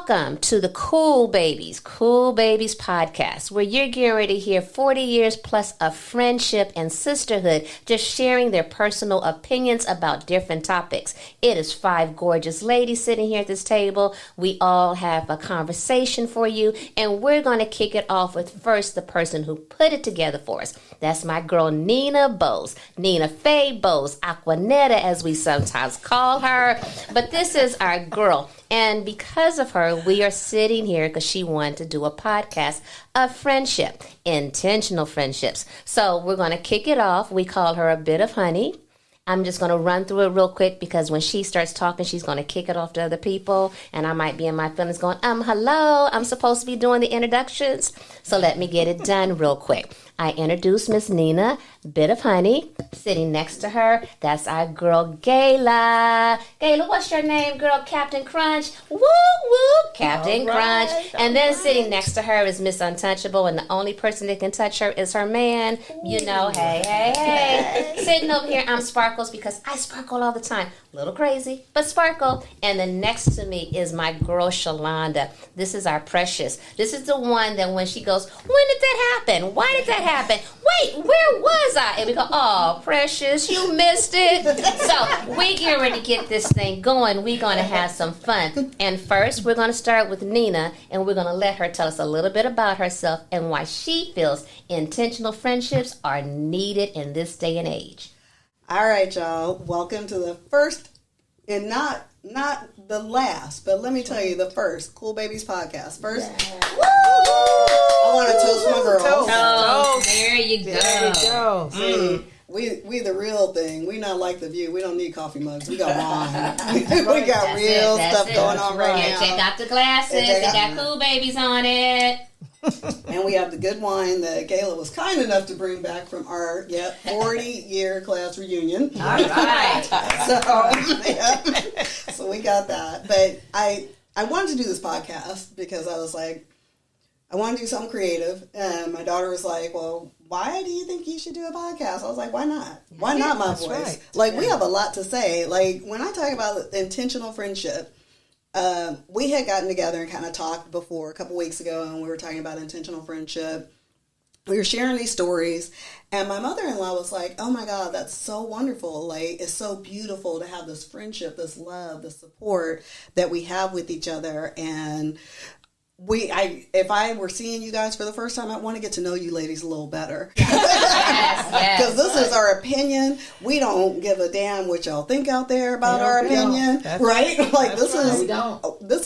Welcome to the Kool Babeez podcast, where you're getting ready to hear 40 years plus of friendship and sisterhood, just sharing their personal opinions about different topics. It is 5 gorgeous ladies sitting here at this table. We all have a conversation for you, and we're going to kick it off with first the person who put it together for us. That's my girl Nina Bowes, Nina Faye Bowes, Aquanetta as we sometimes call her. But this is our girl. And because of her, we are sitting here because she wanted to do a podcast of friendship, intentional friendships. So we're going to kick it off. We call her a bit of honey. I'm just going to run through it real quick because when she starts talking, she's going to kick it off to other people. And I might be in my feelings going, hello, I'm supposed to be doing the introductions. So let me get it done real quick. I introduced Miss Nina, Bit of Honey. Sitting next to her, that's our girl Gayla. Gayla, what's your name, girl? Captain Crunch. Woo, woo, Captain Crunch. And then sitting next to her is Miss Untouchable, and the only person that can touch her is her man. You know, hey. Sitting over here, I'm Sparkles because I sparkle all the time. A little crazy, but sparkle. And then next to me is my girl Shalonda. This is our precious. This is the one that when she goes, when did that happen? Why did that happen? Wait, where was I? And we go, oh, precious, you missed it. So we get ready to get this thing going. We're going to have some fun. And first, we're going to start with Nina, and we're going to let her tell us a little bit about herself and why she feels intentional friendships are needed in this day and age. All right, y'all. Welcome to the first, and not the last, but let me tell you, the first Kool Babeez podcast. First, I want to toast my girls. Oh, there you go. There you go. See, we the real thing. We not like The View. We don't need coffee mugs. We got wine. We got real stuff going on right now. Check out the glasses. They got Kool Babeez on it. And we have the good wine that Gayla was kind enough to bring back from our 40-year class reunion. All right. So we got that. But I wanted to do this podcast because I was like, I want to do something creative. And my daughter was like, well, why do you think you should do a podcast? I was like, why not? Why not my voice? Right. Like, we have a lot to say. Like, when I talk about intentional friendship, we had gotten together and kind of talked before a couple weeks ago, and we were talking about intentional friendship. We were sharing these stories, and my mother-in-law was like, oh my God, that's so wonderful. Like, it's so beautiful to have this friendship, this love, this support that we have with each other. And if I were seeing you guys for the first time, I want to get to know you ladies a little better. Because this is our opinion. We don't give a damn what y'all think out there about our opinion, right? Like, this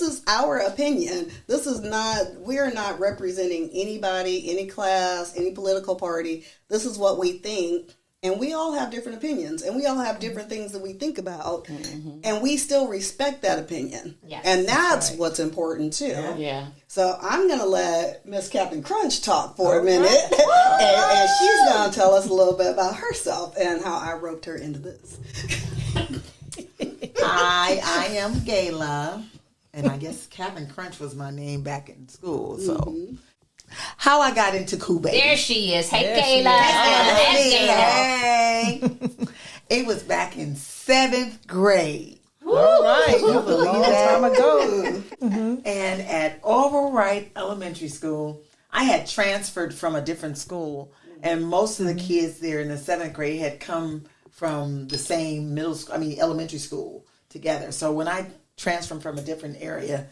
is our opinion. This is not, we're not representing anybody, any class, any political party. This is what we think. And we all have different opinions, and we all have different things that we think about, and we still respect that opinion. Yes, and that's what's important, too. Yeah. So I'm going to let Miss Captain Crunch talk for a minute, and she's going to tell us a little bit about herself and how I roped her into this. Hi, I am Gayla, and I guess Captain Crunch was my name back in school, so... How I got into Kool Babeez. There she is. Hey, there Gayla. Hey. It was back in 7th grade. All right. You believe Long that? time ago. And at Overwright Elementary School, I had transferred from a different school, and most of the kids there in the 7th grade had come from the same elementary school together. So when I transferred from a different area,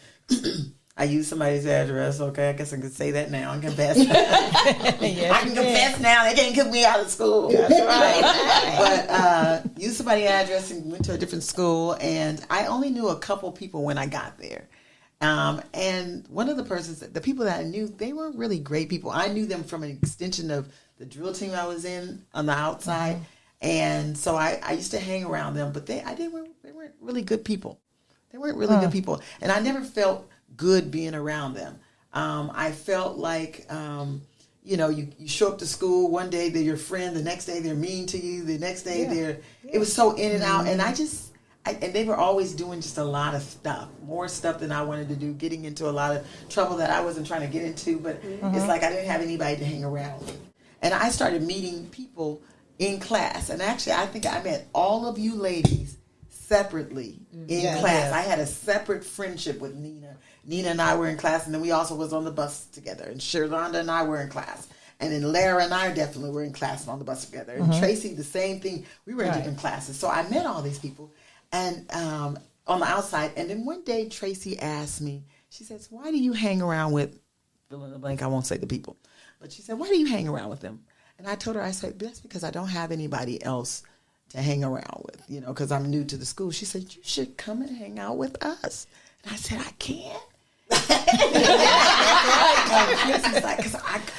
I used somebody's address. Okay, I guess I can say that now and confess. Yes, I can confess now. They didn't kick me out of school. That's right. But used somebody's address and went to a different school. And I only knew a couple people when I got there. And one of the people that I knew, they weren't really great people. I knew them from an extension of the drill team I was in on the outside. And so I used to hang around them. But they weren't really good people. They weren't really good people. And I never felt good being around them. I felt like, you show up to school, one day they're your friend, the next day they're mean to you, the next day it was so in and out. And and they were always doing just a lot of stuff, more stuff than I wanted to do, getting into a lot of trouble that I wasn't trying to get into, but it's like I didn't have anybody to hang around with. And I started meeting people in class. And actually, I think I met all of you ladies separately in Yes. class. I had a separate friendship with Nina. Nina and I were in class, and then we also was on the bus together. And Sherlonda and I were in class. And then Lara and I definitely were in class and on the bus together. And Tracy, the same thing. We were in different classes. So I met all these people and on the outside. And then one day Tracy asked me, she says, why do you hang around with, fill in the blank, I won't say the people. But she said, why do you hang around with them? And I told her, I said, that's because I don't have anybody else to hang around with, you know, because I'm new to the school. She said, you should come and hang out with us. And I said, I can't. Because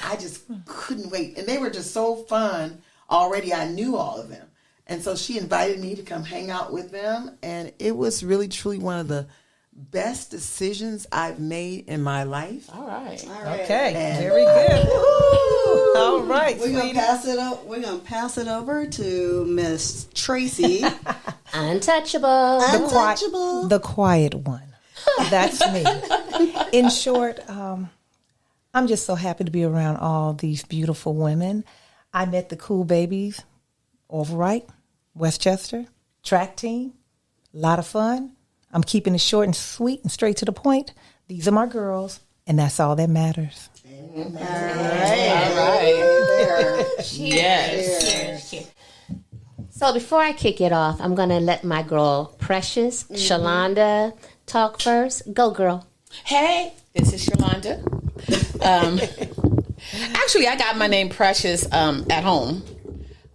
I just couldn't wait. And they were just so fun. Already I knew all of them. And so she invited me to come hang out with them. And it was really, truly one of the best decisions I've made in my life. All right. Okay. Very good. All right. We're gonna pass it up. We're gonna pass it over to Miss Tracy. Untouchable. Untouchable. The quiet one. That's me. In short, I'm just so happy to be around all these beautiful women. I met the Kool Babeez, Overright, Westchester, track team, a lot of fun. I'm keeping it short and sweet and straight to the point. These are my girls, and that's all that matters. All right. Yes. Cheers. So before I kick it off, I'm going to let my girl Precious, Shalonda, talk first. Go, girl. Hey, this is Shalonda. Actually, I got my name Precious at home.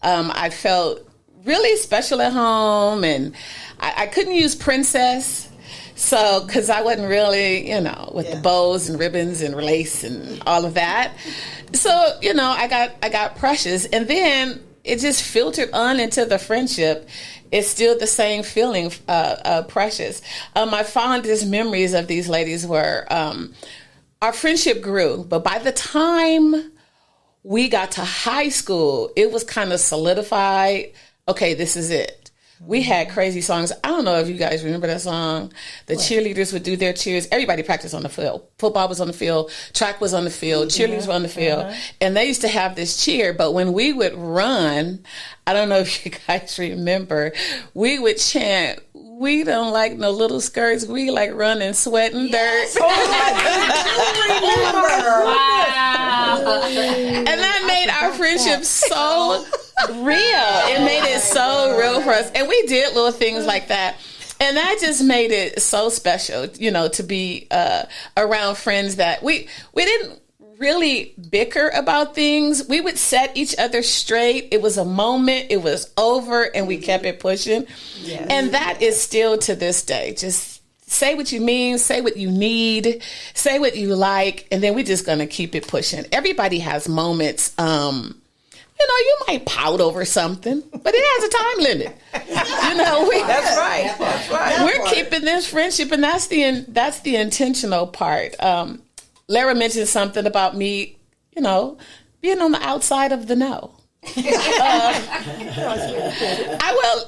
I felt really special at home, and I couldn't use Princess, so because I wasn't really, with the bows and ribbons and lace and all of that. So, I got Precious, and then it just filtered on into the friendship. It's still the same feeling, Precious. My fondest memories of these ladies were our friendship grew, but by the time we got to high school, it was kind of solidified. Okay, this is it. We had crazy songs. I don't know if you guys remember that song. The cheerleaders would do their cheers. Everybody practiced on the field. Football was on the field. Track was on the field. Cheerleaders were on the field. And they used to have this cheer. But when we would run, I don't know if you guys remember, we would chant, we don't like no little skirts. We like running, sweating dirt. And that made our friendship so real. It made it so real for us. And we did little things like that. And that just made it so special, to be around friends that we didn't really bicker about things. We would set each other straight. It was a moment. It was over, and we kept it pushing. Yes. And that is still to this day. Just say what you mean, say what you need, say what you like, and then we're just going to keep it pushing. Everybody has moments. You might pout over something, but it has a time limit. That's right. We're keeping this friendship, and that's the intentional part. Lara mentioned something about me, being on the outside of the know.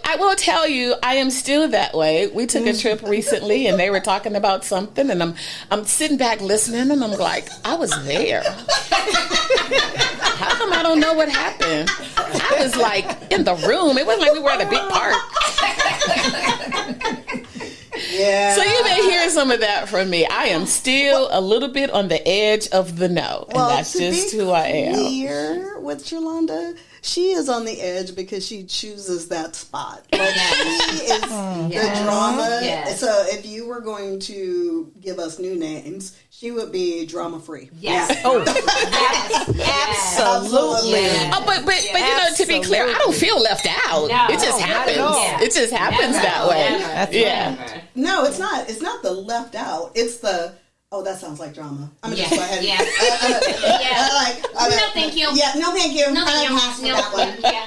I will tell you, I am still that way. We took a trip recently, and they were talking about something, and I'm sitting back listening, and I'm like, I was there. How come I don't know what happened? I was like in the room. It wasn't like we were at a big park. Yeah. So you may hear some of that from me. I am still a little bit on the edge of the know, and that's just who I am. Here with Shalonda, she is on the edge because she chooses that spot. Like she is the drama. Yes. So if you were going to give us new names, she would be drama free. Yes. Yes. Absolutely. Yeah. Oh, but to be clear, I don't feel left out. No, it just happens. Yeah. It just happens that way. That's No, it's not. It's not the left out. It's the that sounds like drama. I'm gonna just go ahead. Yeah. No, thank you. Yeah, no, thank you. No, thank you. Pass me that one. Yeah.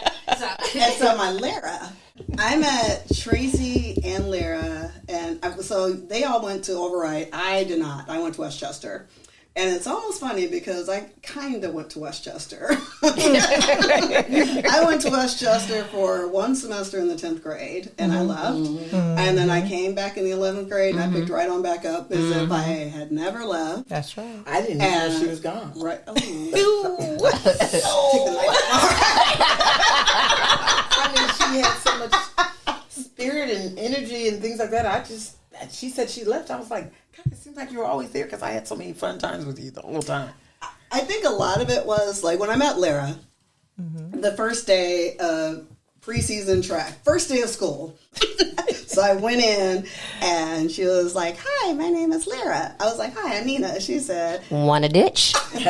And so my Lara, I met Tracy and Lara, and so they all went to Overright. I did not. I went to Westchester. And it's almost funny because I kind of went to Westchester. I went to Westchester for one semester in the 10th grade, and I left. And then I came back in the 11th grade, and I picked right on back up as if I had never left. That's right. I didn't know she was gone. Right. Oh. I mean, she had so much spirit and energy she said she left. I was like, God, it seems like you were always there because I had so many fun times with you the whole time. I think a lot of it was like when I met Lara, the first day of preseason track, first day of school. So I went in and she was like, "Hi, my name is Lara." I was like, "Hi, I'm Nina." She said, "Want a ditch?" and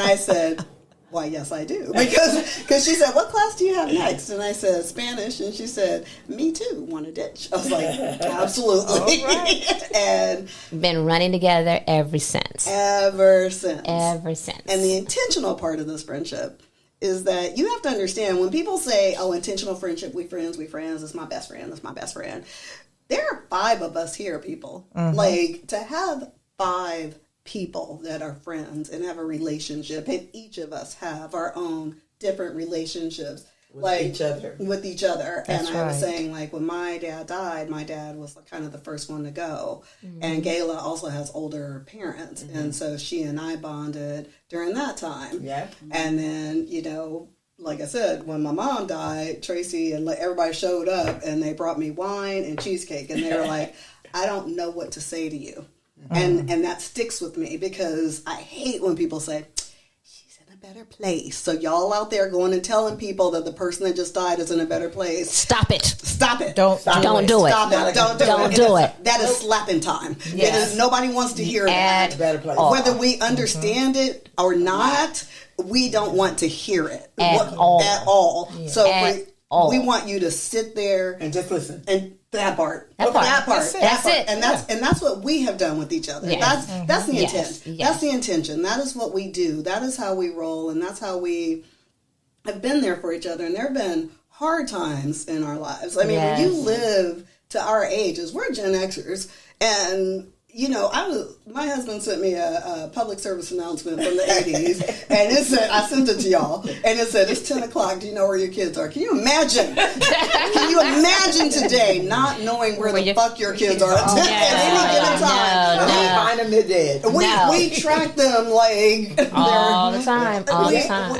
I said, "Why, yes, I do." Because she said, "What class do you have next?" And I said, "Spanish." And she said, "Me too. Want a ditch?" I was like, "Absolutely." And been running together ever since. Ever since. And the intentional part of this friendship is that you have to understand when people say, "Oh, intentional friendship, we friends, it's my best friend, that's my best friend." There are 5 of us here, people. Like, to have 5 people that are friends and have a relationship, and each of us have our own different relationships with each other. That's and I was right. saying, like, when my dad died, my dad was kind of the first one to go. And Gayla also has older parents, and so she and I bonded during that time. Yeah. And then, like I said, when my mom died, Tracy and everybody showed up and they brought me wine and cheesecake, and they were like, "I don't know what to say to you." And that sticks with me because I hate when people say, "She's in a better place." So y'all out there going and telling people that the person that just died is in a better place. Stop it. Stop it. Don't do it. Stop it. Don't do it. That is slapping time. Yes. It is, nobody wants to hear that. Better place. Whether we understand it or not, we don't want to hear it. At all. At all. Yeah. So At all. we want you to sit there And just listen. and that part. That part. That's it. And that's what we have done with each other. Yes. That's the Yes. intent. Yes. That's the intention. That is what we do. That is how we roll, and that's how we have been there for each other. And there have been hard times in our lives. I mean, Yes. when you live to our ages, we're Gen Xers, and my husband sent me a public service announcement from the 80s, and it said, I sent it to y'all, and it said, "It's 10 o'clock. Do you know where your kids are?" Can you imagine? Can you imagine today not knowing where the fuck your kids are at any given time? No. Find them, they're dead. We track them like All the time.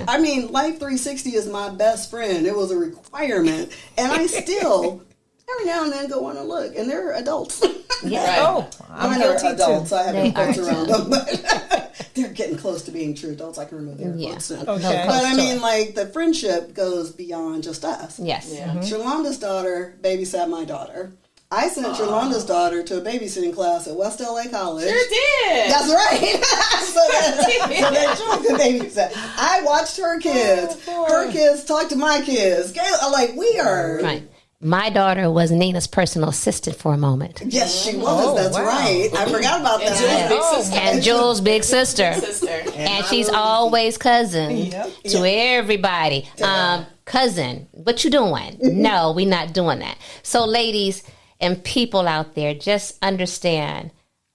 I mean, Life 360 is my best friend. It was a requirement, and I still every now and then go on and look, and they're adults. Yeah. Oh, I'm They're guilty adults. too. I have They adults are around them, but they're getting close to being true adults. I can remove their Yeah. quotes soon. Okay. But I mean, like, the friendship goes beyond just us. Yes. Sherlonda's daughter babysat my daughter. I sent Sherlonda's daughter to a babysitting class at West LA College. Sure did. That's right. so that she could babysit. I watched her kids. Her kids talked to my kids. Like, we are. Right. My daughter was Nina's personal assistant for a moment. Yes, she was. Oh, That's wow. right. I forgot about And that. Jules' big sister. And Jules' big sister. And she's always cousin Yep. to everybody. Cousin, what you doing? No, we not doing that. So ladies and people out there, just understand,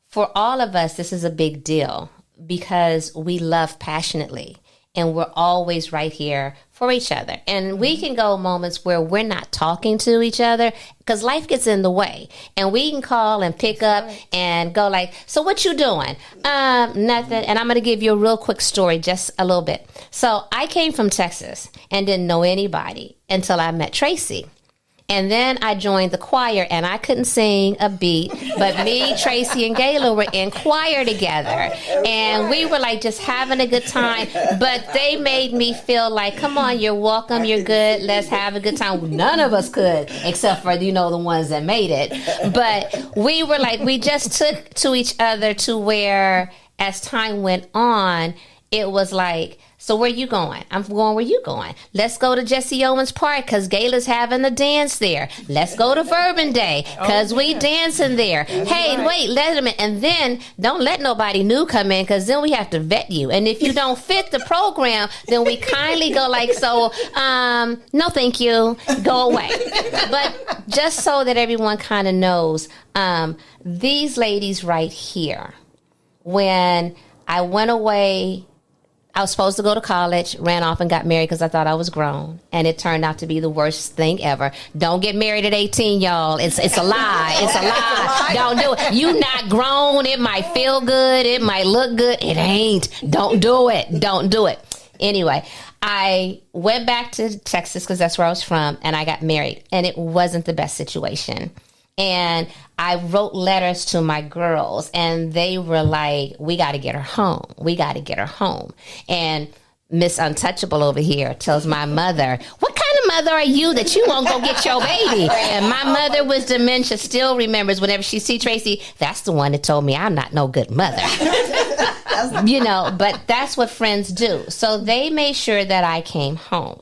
for all of us, this is a big deal because we love passionately. And we're always right here for each other. And we can go moments where we're not talking to each other because life gets in the way. And we can call and pick up and go like, "So what you doing?" Nothing. And I'm going to give you a real quick story, just a little bit. So I came from Texas and didn't know anybody until I met Tracy. And then I joined the choir, and I couldn't sing a beat, but me, Tracy, and Gayla were in choir together. And we were like just having a good time, but they made me feel like, come on, you're welcome, you're good, let's have a good time. None of us could, except for, the ones that made it. But we were like, we just took to each other to where, as time went on, it was like, "So where you going?" "I'm going where you going." "Let's go to Jesse Owens Park because Gayla's having a dance there." "Let's go to Bourbon Day because we dancing there." "Hey, wait, let them in." And then don't let nobody new come in because then we have to vet you. And if you don't fit the program, then we kindly go like, "So, no thank you, go away." But just so that everyone kind of knows, these ladies right here, when I went away, I was supposed to go to college, ran off and got married because I thought I was grown. And it turned out to be the worst thing ever. Don't get married at 18, y'all. It's a lie. It's a lie. Don't do it. You not grown. It might feel good. It might look good. It ain't. Don't do it. Don't do it. Anyway, I went back to Texas because that's where I was from, and I got married. And it wasn't the best situation. And I wrote letters to my girls, and they were like, we got to get her home. We got to get her home. And Miss Untouchable over here tells my mother, what kind of mother are you that you won't go get your baby? And my mother with dementia still remembers whenever she see Tracy, that's the one that told me I'm not no good mother. But that's what friends do. So they made sure that I came home,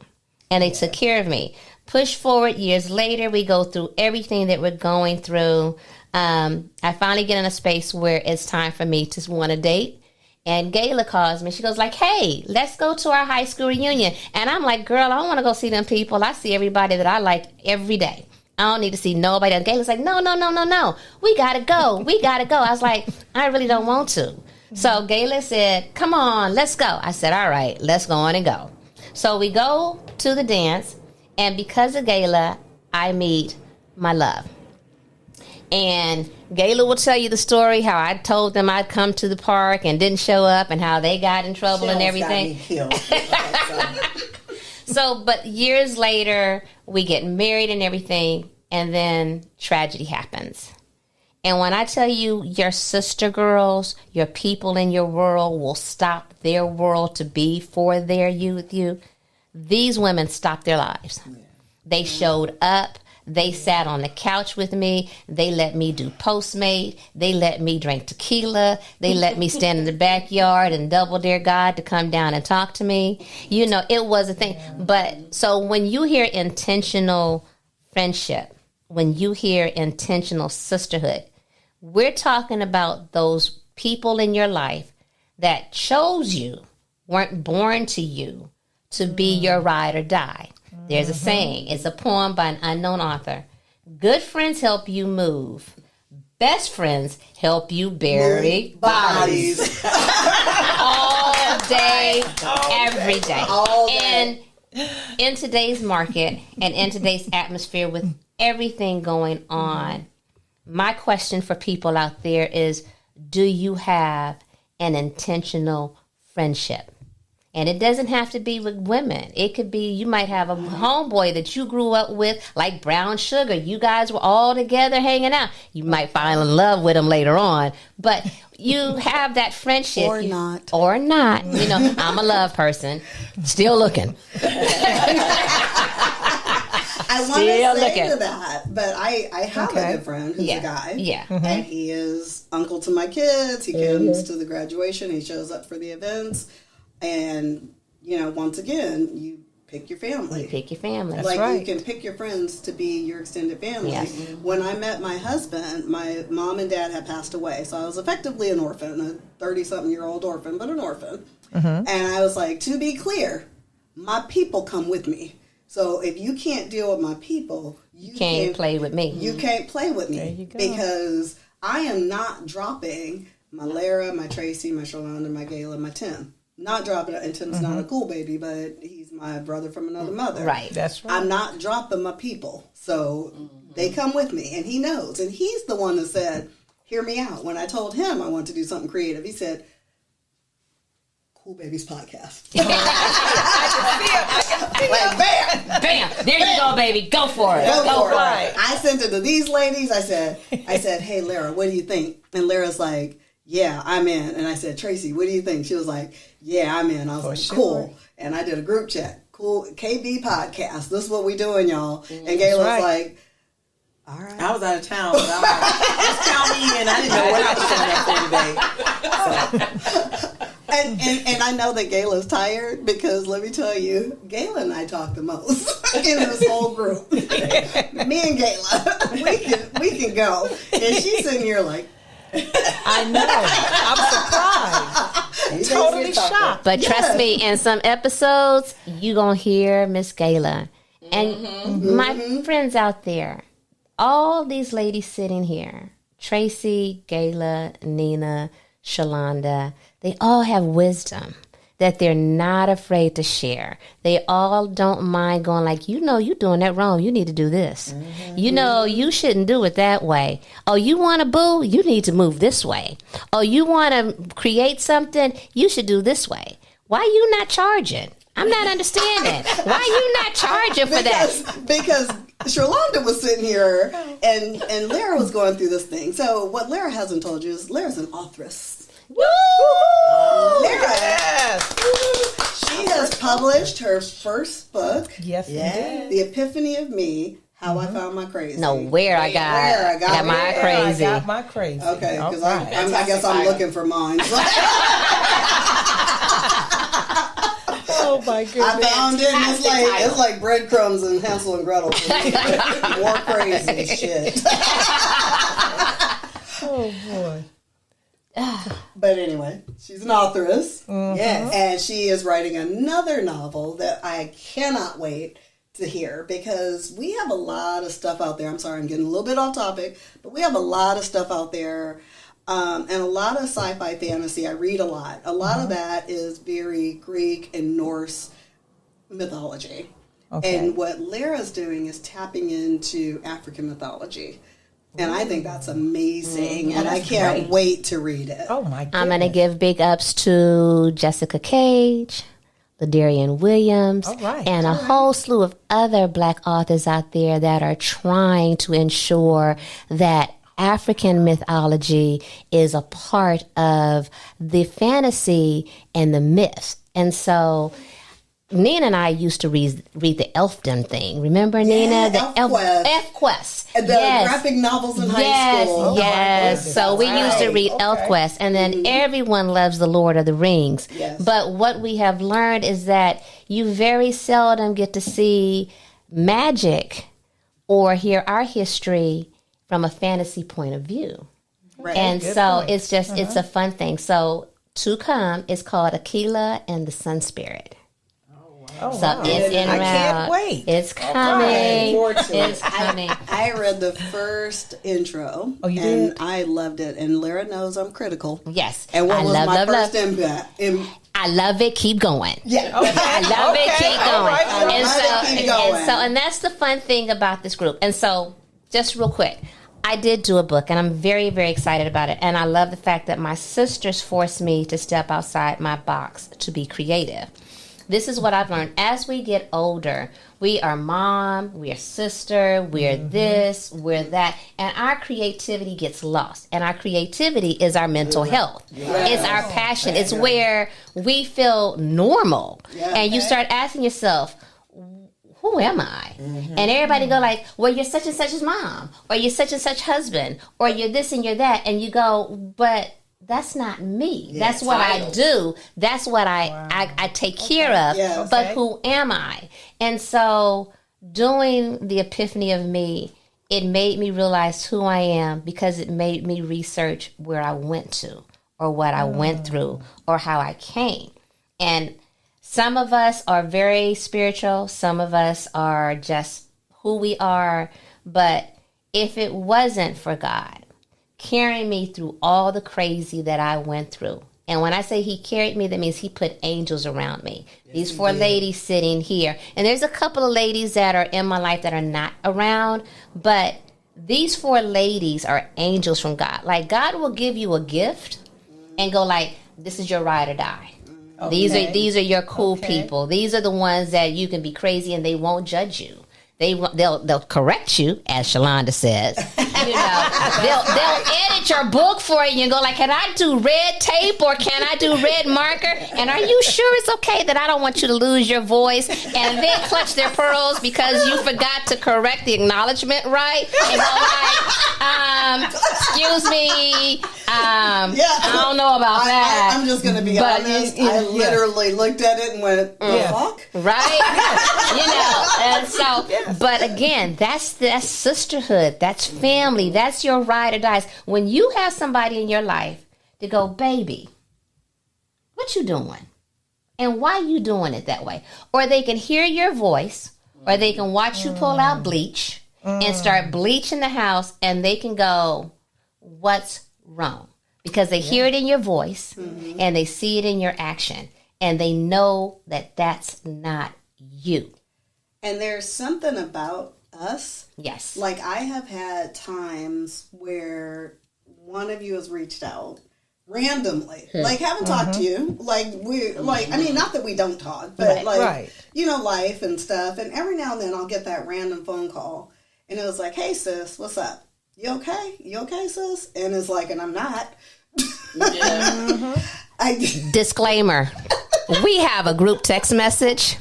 and they took care of me. Push forward years later, we go through everything that we're going through. I finally get in a space where it's time for me to want to date. And Gayla calls me. She goes like, hey, let's go to our high school reunion. And I'm like, girl, I don't want to go see them people. I see everybody that I like every day. I don't need to see nobody. And Gayla's like, no. We got to go. I was like, I really don't want to. So Gayla said, come on, let's go. I said, all right, let's go on and go. So we go to the dance. And because of Gayla, I meet my love. And Gayla will tell you the story, how I told them I'd come to the park and didn't show up, and how they got in trouble and everything. But years later, we get married and everything, and then tragedy happens. And when I tell you, your sister girls, your people in your world will stop their world to be for their youth, these women stopped their lives. Yeah. They showed up. They sat on the couch with me. They let me do Postmate. They let me drink tequila. They let me stand in the backyard and double dare God to come down and talk to me. It was a thing. But so when you hear intentional friendship, when you in intentional sisterhood, we're talking about those people in your life that chose you, weren't born to you to be your ride or die. There's a saying. It's a poem by an unknown author. Good friends help you move. Best friends help you bury bodies. All day, every day. And in today's market and in today's atmosphere with everything going on, my question for people out there is, do you have an intentional friendship? And it doesn't have to be with women. It could be, you might have a homeboy that you grew up with, like Brown Sugar. You guys were all together hanging out. You might fall in love with him later on. But you have that friendship. Or not. I'm a love person. Still looking. I want to say to that, but I have a good friend who's a guy. Yeah. And he is uncle to my kids. He comes to the graduation. He shows up for the events. And, once again, you pick your family. That's like, right. you can pick your friends to be your extended family. Yes. When I met my husband, my mom and dad had passed away. So I was effectively an orphan, a 30-something-year-old orphan, but an orphan. And I was like, to be clear, my people come with me. So if you can't deal with my people, you can't play with me. You can't play with me. There you go. Because I am not dropping my Lara, my Tracy, my Shalonda, my Gayla, my Tim. Not dropping it. And Tim's not a cool baby, but he's my brother from another mother. Right. That's right. I'm not dropping my people. So they come with me. And he knows. And he's the one that said, hear me out. When I told him I wanted to do something creative, he said, Kool Babeez podcast. I can see it. Like, Bam. There you go, baby. Go for it. Go for it. Right. I sent it to these ladies. I said, hey, Lara, what do you think? And Lara's like, yeah, I'm in. And I said, Tracy, what do you think? She was like, yeah, I'm in. I was like, cool. And I did a group chat. Cool. KB podcast. This is what we doing, y'all. And Gayla's like, all right. I was out of town. But I'm like, just count me in. I didn't know what I was showing up for today. And I know that Gayla's tired because let me tell you, Gayla and I talk the most in this whole group. Me and Gayla, we can go. And she's sitting here like, I know. I'm surprised. Totally shocked. But trust me, in some episodes, you going to hear Miss Gayla. And my friends out there, all these ladies sitting here, Tracy, Gayla, Nina, Shalonda, they all have wisdom that they're not afraid to share. They all don't mind going like, you're doing that wrong. You need to do this. You shouldn't do it that way. Oh, you want to boo? You need to move this way. Oh, you want to create something? You should do this way. Why you not charging? I'm not understanding. Why you not charging for that? Because Sherlonda was sitting here and Lara was going through this thing. So what Lara hasn't told you is Lara's an authoress. Woo! Lara, she has published her first book. Yes, indeed. The Epiphany of Me. How I Found My Crazy. No, where I got my crazy. I got my crazy. Okay, because right. I guess I'm looking for mine. Oh my goodness! I found it, and it's like breadcrumbs and Hansel and Gretel. More crazy shit. Oh boy! But anyway, she's an authoress. Yes, and she is writing another novel that I cannot wait to hear, because we have a lot of stuff out there. I'm sorry, I'm getting a little bit off topic, but we have a lot of stuff out there. And a lot of sci-fi fantasy, I read a lot. A lot of that is very Greek and Norse mythology. Okay. And what Lara's doing is tapping into African mythology. And I think that's amazing. And I can't wait to read it. Oh my goodness! I'm going to give big ups to Jessica Cage, Ladarian Williams, and a whole slew of other Black authors out there that are trying to ensure that African mythology is a part of the fantasy and the myths. And so Nina and I used to read the Elfdom thing. Remember, Nina? The ElfQuest. The graphic novels in high school. Yes. So we used to read ElfQuest. And then everyone loves The Lord of the Rings. Yes. But what we have learned is that you very seldom get to see magic or hear our history from a fantasy point of view. Right. And so it's just, it's a fun thing. So to come is called Aquila and the Sun Spirit. Oh, So wow. it's in I route. can't wait. It's coming. It's coming. I read the first intro. Oh, you and did? I loved it. And Lara knows I'm critical. Yes. And what I was love, my love, first love. impact? I love it. Keep going. Yeah. I love it. Keep going. Right. And that's the fun thing about this group. And so, just real quick, I did do a book, and I'm very, very excited about it. And I love the fact that my sisters forced me to step outside my box to be creative. This is what I've learned. As we get older, we are mom, we are sister, we're this, we're that, and our creativity gets lost. And our creativity is our mental health. It's our passion. It's where we feel normal. And you start asking yourself, who am I? And everybody go like, well, you're such and such's mom, or you're such and such husband, or you're this and you're that. And you go, but that's not me. That's what I do. That's what I take care of. Yeah. But who am I? And so doing the Epiphany of Me, it made me realize who I am, because it made me research where I went to, or what I went through, or how I came. And some of us are very spiritual. Some of us are just who we are. But if it wasn't for God carrying me through all the crazy that I went through, and when I say he carried me, that means he put angels around me. These four ladies sitting here. And there's a couple of ladies that are in my life that are not around. But these four ladies are angels from God. Like, God will give you a gift and go like, this is your ride or die. Okay. These are your cool people. These are the ones that you can be crazy and they won't judge you. They'll correct you, as Shalonda says. You know, they'll edit your book for you and go like, can I do red tape or can I do red marker? And are you sure it's okay that I don't want you to lose your voice? And then clutch their pearls because you forgot to correct the acknowledgement right. And go like, excuse me, I don't know about that. I'm just going to be honest. I literally looked at it and went, fuck? Right? You know, and so, but again, that's sisterhood. That's family. That's your ride or dies. When you have somebody in your life to go, baby, what you doing? And why you doing it that way? Or they can hear your voice, or they can watch you pull out bleach and start bleaching the house, and they can go, what's wrong? Because they hear it in your voice, and they see it in your action, and they know that that's not you. And there's something about us. Yes. Like, I have had times where one of you has reached out, randomly. Like, haven't talked to you. Like, I mean, not that we don't talk, but life and stuff. And every now and then I'll get that random phone call. And it was like, hey, sis, what's up? You okay? You okay, sis? And it's like, and I'm not. Yeah. Disclaimer. We have a group text message,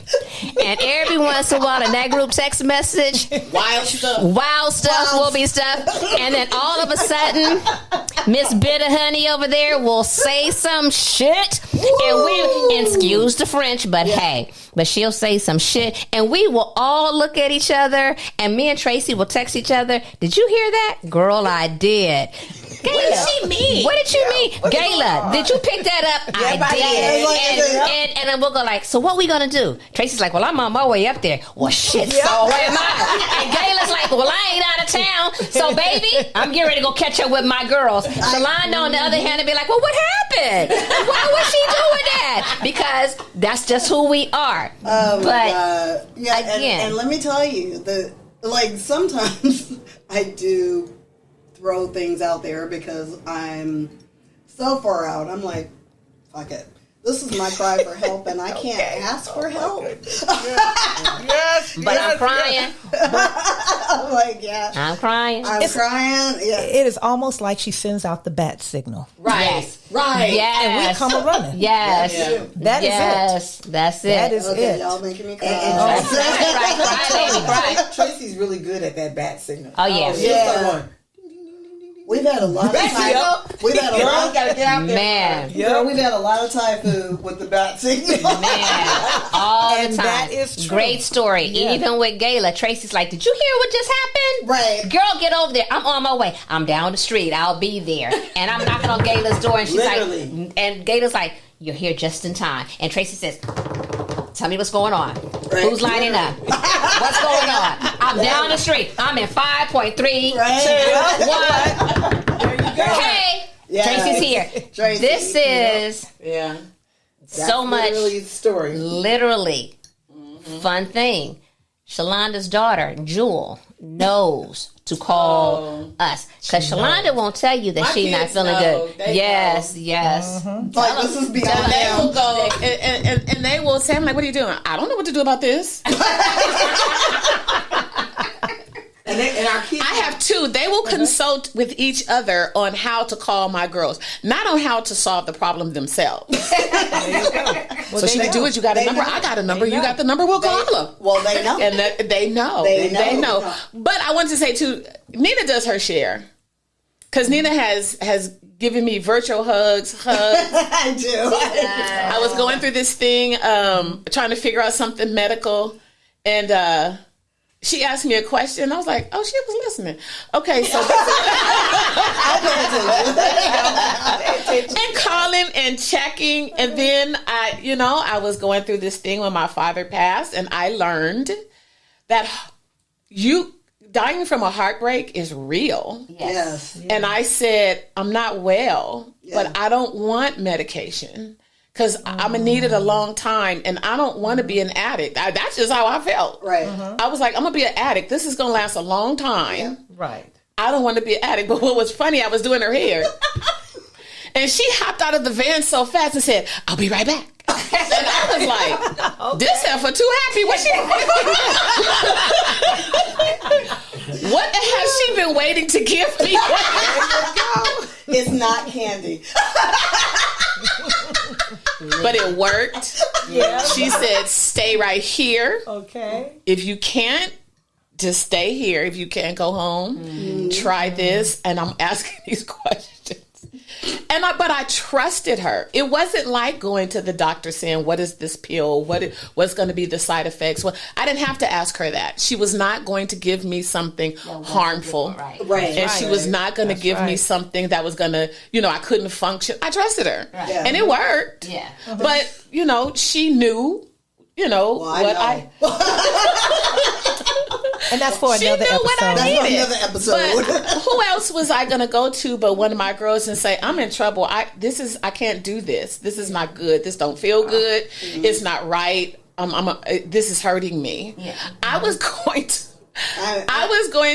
and every once in a while in that group text message, wild stuff will be stuff, and then all of a sudden, Miss Bitter Honey over there will say some shit, and excuse the French, but hey, but she'll say some shit, and we will all look at each other, and me and Tracy will text each other, did you hear that? Girl, I did. Gayla, what did she mean? What did you mean? Gayla, did you pick that up? I did. And then we'll go like, so what we gonna do? Tracy's like, well, I'm on my way up there. Well, shit, so am I. And Gayla's like, well, I ain't out of town. So, baby, I'm getting ready to go catch up with my girls. Shalonda, on the other hand, will be like, well, what happened? Why was she doing that? Because that's just who we are. Oh, but God. Yeah, again. And let me tell you, sometimes I do throw things out there because I'm so far out. I'm like, fuck it. This is my cry for help, and I can't ask for help. But I'm crying. I'm like, yeah. I'm crying. I'm crying. Yeah. It is almost like she sends out the bat signal. Right. Yes. Right. Yes. And we come running. Yes. Yeah. That is it. That's it. That is Okay, it. y'all making me cry. Right. Tracy's really good at that bat signal. Oh, yeah. Yeah. We've had a lot of time. We've had a lot. Gotta get out there. Man. Girl, we've had a lot of Thai food with the bat signal. Man, all And the time. that is true. Great story. Yeah. Even with Gayla, Tracy's like, did you hear what just happened? Right. Girl, get over there. I'm on my way. I'm down the street. I'll be there. And I'm knocking on Gayla's door, and she's Literally. like, and Gayla's like, you're here just in time. And Tracy says, tell me what's going on. Right. Who's lining up? What's going on? I'm down the street. I'm in 5.3, Right. 2, 1. Hey, Yeah. Tracy's here. Tracy, This is Yeah. so much, Literally the story. literally, fun thing. Shalonda's daughter, Jewel, knows to call us. Because Shalonda won't tell you that My she's not kids feeling know. good. They Yes, yes. Like, this is beyond And they will them. go, and they will say, I'm like, what are you doing? I don't know what to do about this. And our kids. I have two. They will consult with each other on how to call my girls, not on how to solve the problem themselves. So she can do it. You got a number. I got a number. You got the number. We'll call them. Well, they know. And they know. They know. But I want to say too, Nina does her share, because Nina has given me virtual hugs. I do. I was going through this thing, trying to figure out something medical, and she asked me a question. I was like, oh, she was listening. Okay, so and calling and checking, and then I was going through this thing when my father passed, and I learned that dying from a heartbreak is real. Yes. And I said, I'm not well, but I don't want medication. Because I'm going to need it a long time, and I don't want to be an addict. That's just how I felt. Right. I was like, I'm going to be an addict. This is going to last a long time. Right. I don't want to be an addict. But what was funny, I was doing her hair. And she hopped out of the van so fast and said, I'll be right back. And I was like, this heifer too happy. What she What has she been waiting to give me? It's not candy. But it worked. Yeah. She said, stay right here. Okay. If you can't, just stay here. If you can't go home, try this. And I'm asking these questions. But I trusted her. It wasn't like going to the doctor saying, what is this pill? What's going to be the side effects? Well, I didn't have to ask her that. She was not going to give me something harmful. Right. And she was not going to give me something that was going to, I couldn't function. I trusted her. Right. Yeah. And it worked. Yeah. But, she knew, And that's for She another knew episode. what I That's needed. another episode. But who else was I going to go to but one of my girls and say, I'm in trouble. I can't do this. This is not good. This don't feel good. It's not right. This is hurting me. Yeah. I was going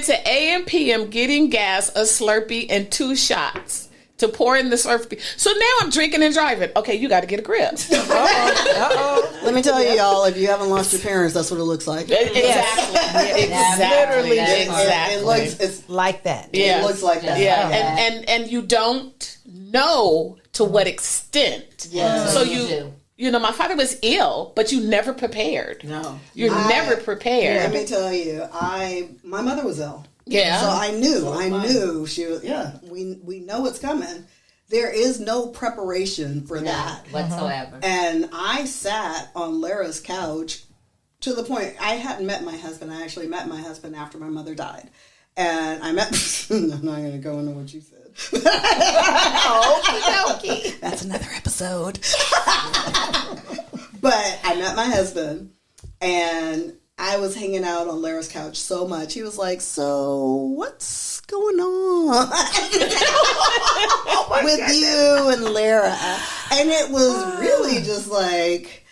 to AM/PM getting gas, a Slurpee, and 2 shots to pour in the surf. So now I'm drinking and driving. Okay, you got to get a grip. Let me tell you, y'all, if you haven't lost your parents, that's what it looks like. Exactly. Literally, Exactly. It looks, it's like that. Yeah. It looks like that. Yeah, and you don't know to what extent. Yeah. So you know, my father was ill, but you never prepared. No. You're never prepared. Let me tell you, my mother was ill. Yeah. So I knew she was. Yeah, we know what's coming. There is no preparation for that whatsoever. And I sat on Lara's couch to the point I hadn't met my husband. I actually met my husband after my mother died, and I met. I'm not going to go into what you said. Okay. That's another episode. But I met my husband, and I was hanging out on Lara's couch so much. He was like, "So what's going on with you and Lara?" And it was really just like,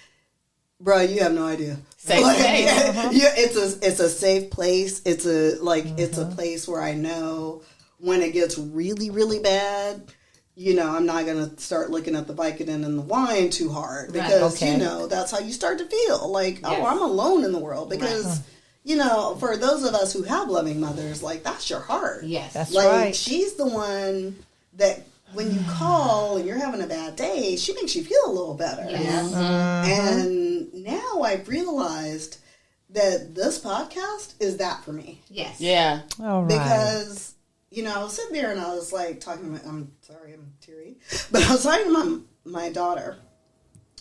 bro, you have no idea. Safe place. Yeah, it's a safe place. It's a place where I know when it gets really, really bad, you know, I'm not going to start looking at the Vicodin and the wine too hard because, you know, that's how you start to feel like, oh, I'm alone in the world because, you know, for those of us who have loving mothers, like that's your heart. Yes. That's like, right. She's the one that when you call and you're having a bad day, she makes you feel a little better. Yes. And now I've realized that this podcast is that for me. Yes. Yeah. All right. Because, you know, I was sitting there and I was like talking to I'm sorry, I'm teary. But I was talking to my daughter.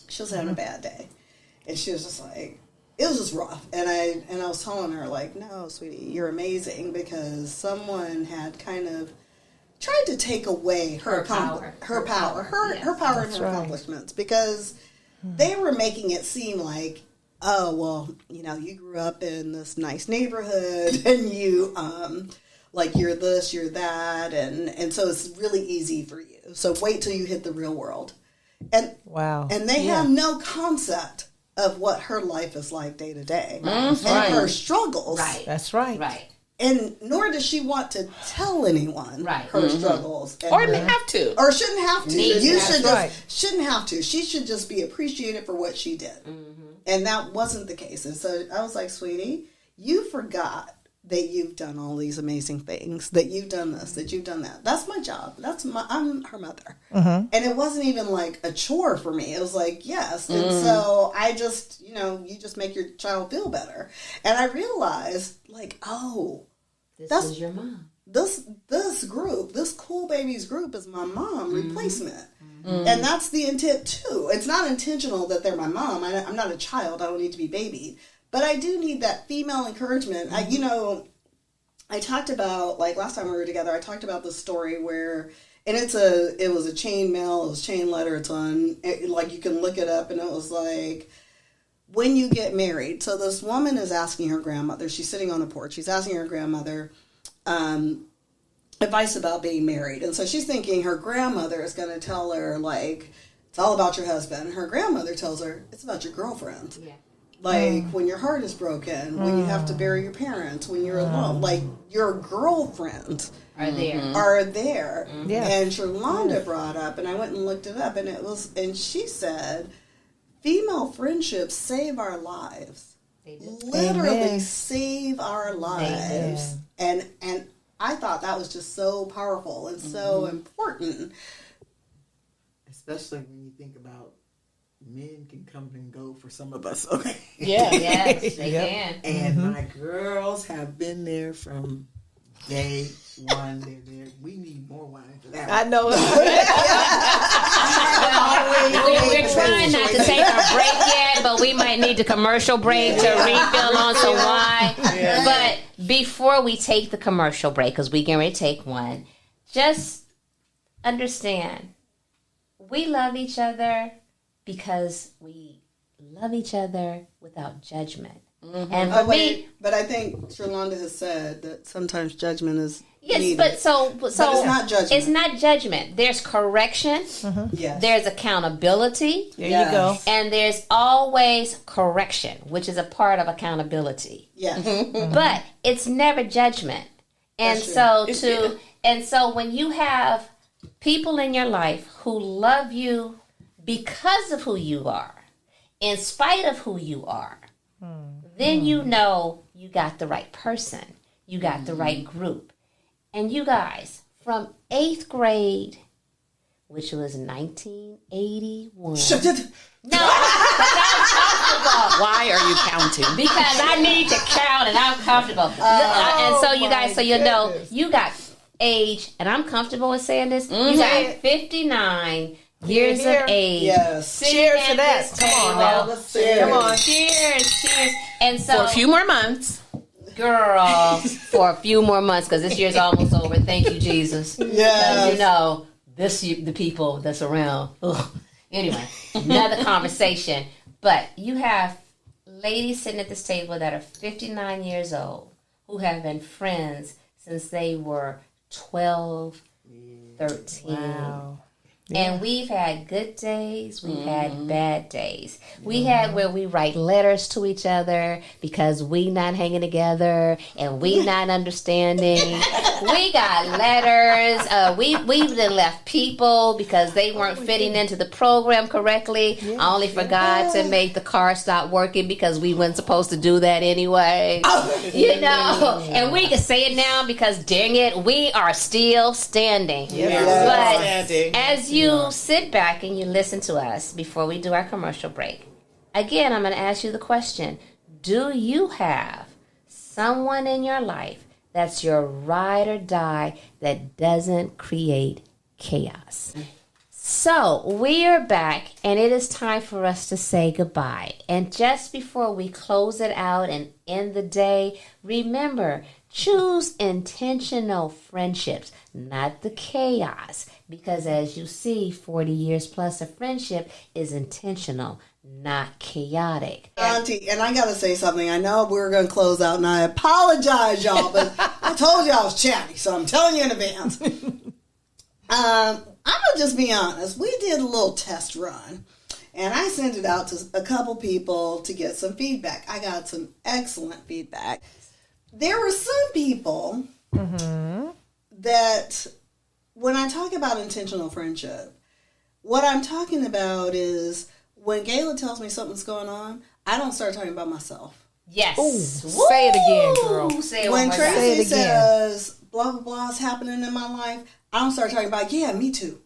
She was having a bad day. And she was just like, it was just rough. And I was telling her, like, no, sweetie, you're amazing because someone had kind of tried to take away her power and her accomplishments because they were making it seem like, oh, well, you know, you grew up in this nice neighborhood and you like you're this, you're that, and so it's really easy for you. So wait till you hit the real world. And and they have no concept of what her life is like day to day and her struggles. Right. That's right. Right. And nor does she want to tell anyone her struggles. And Or didn't have to. Or shouldn't have to. You should shouldn't have to. She should just be appreciated for what she did. And that wasn't the case. And so I was like, sweetie, you forgot that you've done all these amazing things, that you've done this, that you've done that. That's my job. I'm her mother. And it wasn't even like a chore for me. It was like, yes. And so I just, you know, you just make your child feel better. And I realized, like, oh, This is your mom. This group, this Kool Babeez group is my mom replacement. And that's the intent too. It's not intentional that they're my mom. I'm not a child. I don't need to be babied. But I do need that female encouragement. I talked about, like last time we were together, I talked about this story where, and it was a chain mail, it was chain letter, it's on, like you can look it up, and it was like, when you get married. So this woman is asking her grandmother, she's sitting on the porch, she's asking her grandmother advice about being married. And so she's thinking her grandmother is going to tell her, like, it's all about your husband. Her grandmother tells her, it's about your girlfriend. Yeah. Like, when your heart is broken, when you have to bury your parents, when you're alone, like, your girlfriends Are there. Yeah. And Sherlonda brought up, and I went and looked it up, and she said, female friendships save our lives. They do. Literally save our lives. And I thought that was just so powerful and so important. Especially when you think about men can come and go for some of us, okay? Yeah. Yes, they can. And my girls have been there from day one. They're there. We need more wine for that. I know. We're trying not to take our break yet, but we might need a commercial break to refill on some wine. But before we take the commercial break, because we're going to take one, just understand, we love each other because we love each other without judgment. And for me, but I think Sherlonda has said that sometimes judgment is yes, needed. but it's not judgment. It's not judgment. There's correction. Yes. There's accountability. There you go. And there's always correction, which is a part of accountability. Yes. But it's never judgment. And That's so and so when you have people in your life who love you because of who you are, in spite of who you are, then you know you got the right person. You got the right group. And you guys, from 8th grade, which was 1981. No, Why are you counting? because I need to count and I'm comfortable. And so you guys, so you know, you got age, and I'm comfortable with saying this, you got 59 years of age. Yes. Cheers to that. Come on now. Come on. Cheers. And so, For a few more months. girl, for a few more months, because this year's almost over. Thank you, Jesus. Yes. You know, this year, the people that's around. Ugh. Anyway, another conversation. But you have ladies sitting at this table that are 59 years old who have been friends since they were 12, 13. Wow. And we've had good days, we've had bad days. We had where we write letters to each other because we not hanging together and we not understanding. We got letters. We done left people because they weren't fitting into the program correctly. Only for God to make the car stop working because we weren't supposed to do that anyway. You know, and we can say it now because dang it, we are still standing. But as you sit back and you listen to us before we do our commercial break, again, I'm going to ask you the question. Do you have someone in your life that's your ride or die that doesn't create chaos? So we are back, and it is time for us to say goodbye. And just before we close it out and end the day, remember, choose intentional friendships, not the chaos. Because as you see, 40 years plus of friendship is intentional, not chaotic. Auntie, and I got to say something. I know we were going to close out, and I apologize, y'all, but I told you I was chatty, so I'm telling you in advance. I'm going to just be honest. We did a little test run, and I sent it out to a couple people to get some feedback. I got some excellent feedback. There were some people that, when I talk about intentional friendship, what I'm talking about is when Gayla tells me something's going on, I don't start talking about myself. Yes. Ooh, say it again, girl. Say it When one more time. Tracy Say it again. says blah, blah, blah is happening in my life, I don't start talking about, yeah, me too.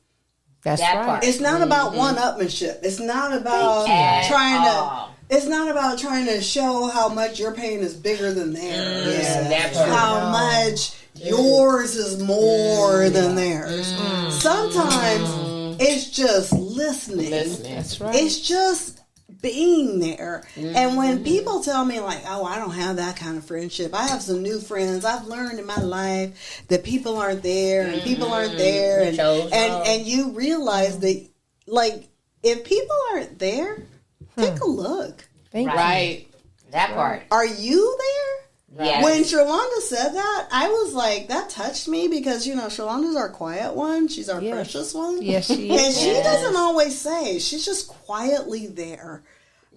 That's That right. part. It's not about one-upmanship. It's not about At trying all. to... It's not about trying to show how much your pain is bigger than theirs. That's true. How much yours is more than theirs. Sometimes it's just listening. That's right. It's just being there. And when people tell me like, oh, I don't have that kind of friendship. I have some new friends. I've learned in my life that people aren't there and people aren't there. And you realize that, like, if people aren't there, take a look. Thank you. Right. That part. Are you there? Yes. When Sherlonda said that, I was like, that touched me because, you know, Sherlonda's our quiet one. She's our precious one. Yes, she And is. she doesn't always say. She's just quietly there.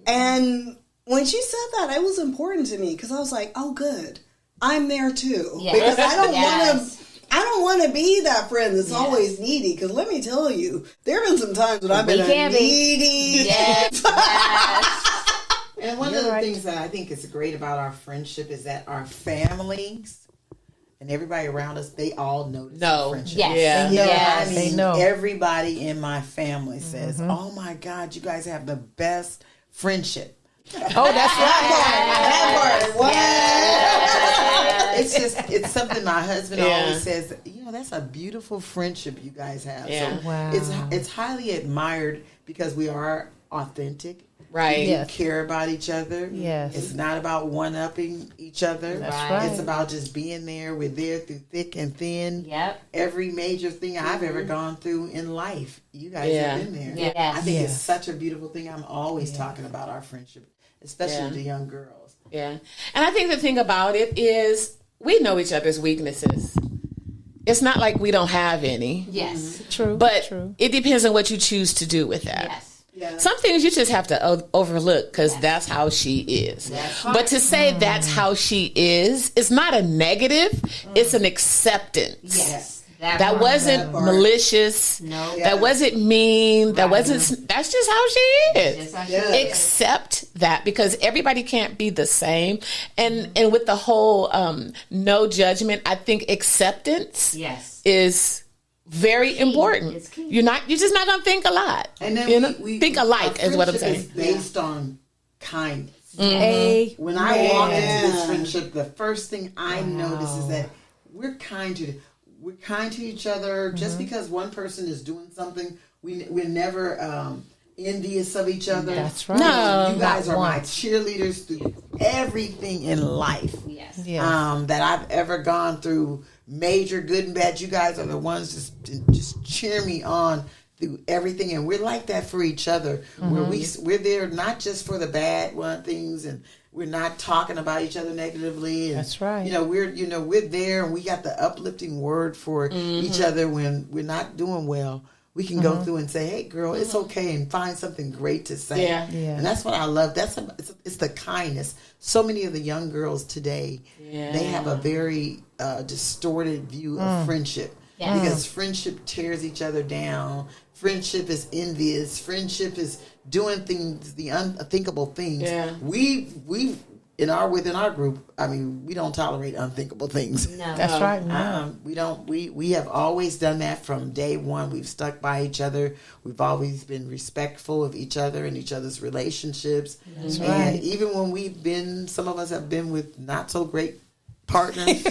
And when she said that, it was important to me because I was like, oh, good. I'm there too. Yes. Because I don't want Yes. to... I don't want to be that friend that's always needy. Because let me tell you, there have been some times when I've been can be. needy. Yes. And one of the things that I think is great about our friendship is that our families and everybody around us, they all notice our friendship. Yes. Yeah. Yes. I They mean, know. everybody in my family says, oh my God, you guys have the best friendship. Oh, that's right. That part. What? It's something my husband Yeah. always says, you know, that's a beautiful friendship you guys have. Yeah. So Wow. it's highly admired because we are authentic. Right. We Yes. care about each other. Yes. It's not about one-upping each other. That's Right. right. It's about just being there. We're there through thick and thin. Yep. Every major thing I've ever gone through in life, you guys have been there. Yes. I think Yes. it's such a beautiful thing. I'm always talking about our friendship, especially Yeah. to young girls. Yeah. And I think the thing about it is we know each other's weaknesses. It's not like we don't have any. Yes. True. But True. it depends on what you choose to do with that. Yes. Yeah. Some things you just have to overlook because that's how she is. But to say that's how she is not a negative, it's an acceptance. Yes. That wasn't malicious. No. That wasn't mean. That Right. wasn't. That's just how she is. That's how she is. Accept that, because everybody can't be the same. And with the whole no judgment, I think acceptance Yes. is very important. It's key. You're just not gonna think a lot. And then we think alike is what I'm saying. Is based on kindness. Mm-hmm. When I walk into this friendship, the first thing I notice is that we're kind to each other. Just because one person is doing something, we're never envious of each other. That's right. No. You guys Not are my once. cheerleaders through everything in life. Yes. Yes. That I've ever gone through, major, good and bad. You guys are the ones just cheer me on through everything, and we're like that for each other. Where we're there not just for the bad things, and we're not talking about each other negatively. And, That's right. We're there, and we got the uplifting word for each other when we're not doing well. We can go through and say, "Hey, girl, it's okay," and find something great to say. Yeah. And that's what I love. It's the kindness. So many of the young girls today, they have a very distorted view of friendship. Yes. Because friendship tears each other down. Friendship is envious. Friendship is doing things, the unthinkable things. Yeah. We within our group, I mean, we don't tolerate unthinkable things. No. That's right. No. We don't. We have always done that from day one. We've stuck by each other. We've always been respectful of each other and each other's relationships. That's and right. even when some of us have been with not so great partners.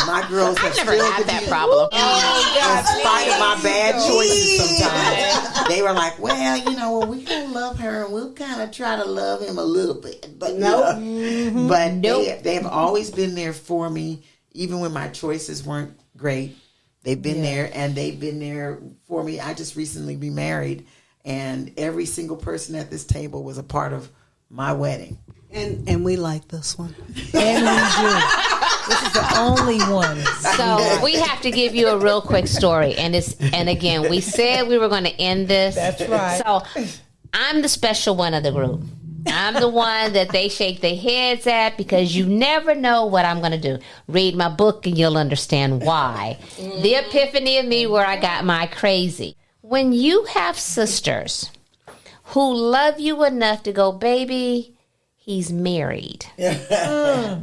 My girls have Never still had that been- problem. in spite of my bad choices sometimes. They were like, well, we can love her and we'll kind of try to love him a little bit. But they have always been there for me, even when my choices weren't great. They've been there, and they've been there for me. I just recently remarried, and every single person at this table was a part of my wedding. And we like this one. And we do. This is the only one. So we have to give you a real quick story, and again, we said we were going to end this. That's right. So I'm the special one of the group. I'm the one that they shake their heads at, because you never know what I'm going to do. Read my book and you'll understand why. The epiphany of me, where I got my crazy. When you have sisters who love you enough to go, baby, he's married.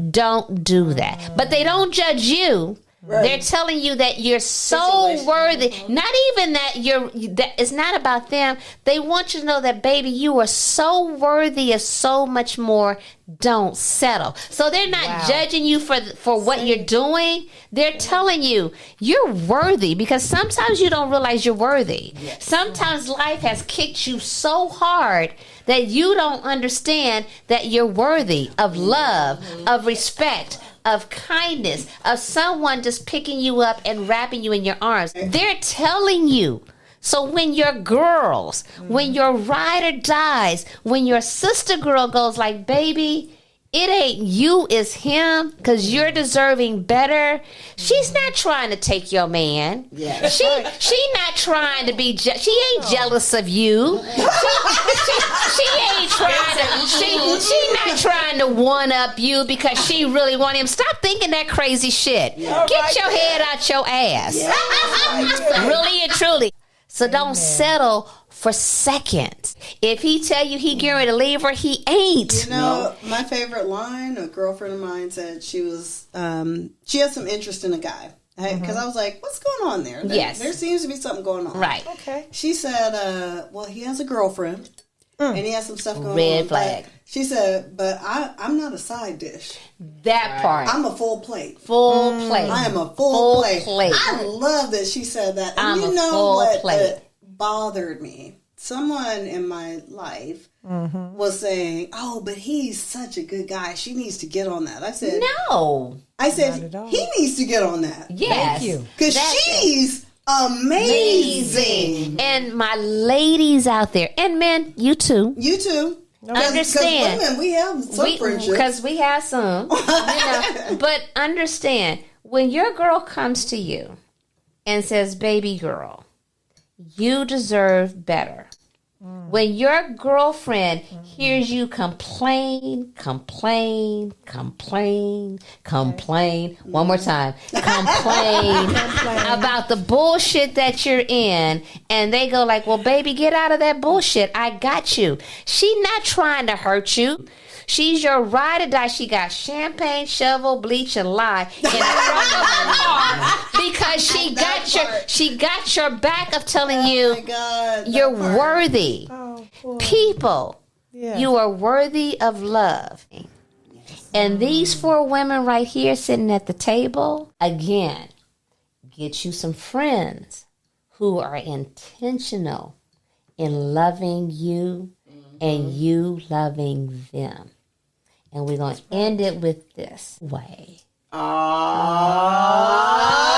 Don't do that. But they don't judge you. Right. They're telling you that you're so worthy. Not even that it's not about them. They want you to know that, baby, you are so worthy of so much more. Don't settle. So they're not judging you for what you're doing. They're telling you you're worthy, because sometimes you don't realize you're worthy. Yes. Sometimes life has kicked you so hard that you don't understand that you're worthy of love, of respect, of kindness, of someone just picking you up and wrapping you in your arms. They're telling you. So when your girls, when your rider dies, when your sister girl goes like, baby, it ain't you, it's him, because you're deserving better. She's not trying to take your man. Yeah. She not trying to be, she ain't jealous of you. She ain't trying to, she not trying to one up you because she really want him. Stop thinking that crazy shit. Yeah. Get your head out your ass. Yeah. Really and truly. So don't settle for seconds. If he tell you he getting ready to leave her, he ain't. My favorite line, a girlfriend of mine said she was, she had some interest in a guy. Because I was like, what's going on there? Yes. There seems to be something going on. Right. Okay. She said, well, he has a girlfriend. And he has some stuff going on. Red flag. She said, but I'm not a side dish. That part. I'm a full plate. Full plate. I am a full plate. plate. I love that she said that. And I'm you a know full what plate. bothered me? Someone in my life was saying, oh, but he's such a good guy. She needs to get on that. I said, no. I said, he needs to get on that. Yes. Thank you. Because she's amazing. And my ladies out there, and men, you too. You too. Understand. Because women, we have some friendships. Because we have some. But understand, when your girl comes to you and says, baby girl, you deserve better. When your girlfriend hears you complain, one more time, complain about the bullshit that you're in, and they go like, well, baby, get out of that bullshit. I got you. She not trying to hurt you. She's your ride or die. She got champagne, shovel, bleach, and lye in front of her because she got your back of telling you you're worthy. People, you are worthy of love. And these 4 women right here sitting at the table, again, get you some friends who are intentional in loving you and you loving them. And we're going to end it with this way. Ah.